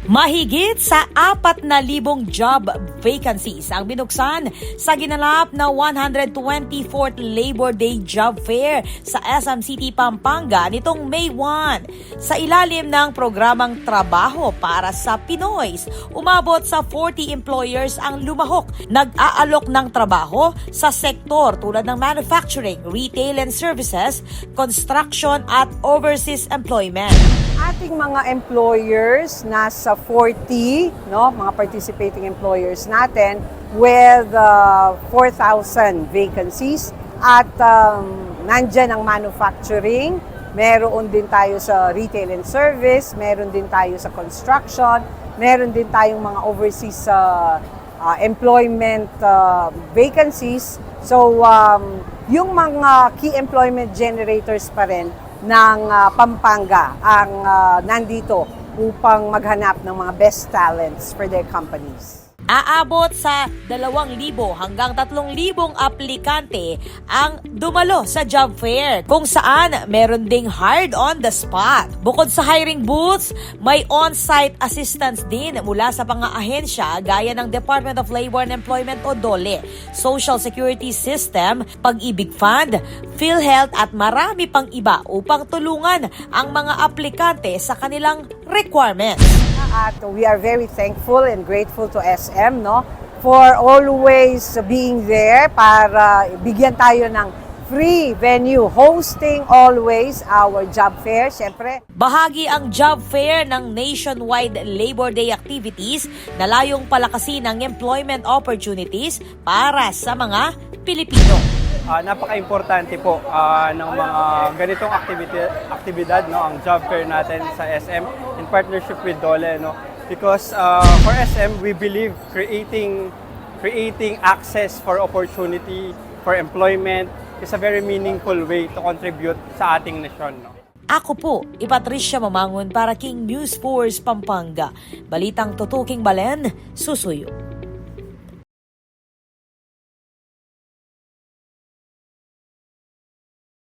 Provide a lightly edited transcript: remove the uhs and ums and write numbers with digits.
Mahigit sa 4,000 job vacancies ang binuksan sa ginanap na 124th Labor Day Job Fair sa SM City, Pampanga nitong May 1. Sa ilalim ng programang Trabaho para sa Pinoys, umabot sa 40 employers ang lumahok. Nag-aalok ng trabaho sa sektor tulad ng manufacturing, retail and services, construction at overseas employment. Ating mga employers nasa 40, no, mga participating employers natin with 4,000 vacancies at nandyan ang manufacturing, meron din tayo sa retail and service, meron din tayo sa construction, meron din tayong mga overseas employment vacancies. So yung mga key employment generators pa rin ng Pampanga ang nandito upang maghanap ng mga best talents for their companies. Aabot sa 2,000 hanggang 3,000 aplikante ang dumalo sa job fair, kung saan meron ding hired on the spot. Bukod sa hiring booths, may on-site assistance din mula sa mga ahensya gaya ng Department of Labor and Employment o DOLE, Social Security System, Pag-ibig Fund, PhilHealth at marami pang iba upang tulungan ang mga aplikante sa kanilang requirements. At we are very thankful and grateful to SM, no, for always being there para bigyan tayo ng free venue, hosting always our job fair, syempre. Bahagi ang job fair ng nationwide Labor Day activities na layong palakasin ang employment opportunities para sa mga Pilipino. Napaka-importante po ng mga ganitong aktibidad, no, ang job fair natin sa SM in partnership with DOLE, no, because for SM we believe creating access for opportunity for employment is a very meaningful way to contribute sa ating nasyon, no. Ako po, Patricia Mamangon para King News Force Pampanga. Balitang tutuking Balen, susuyo.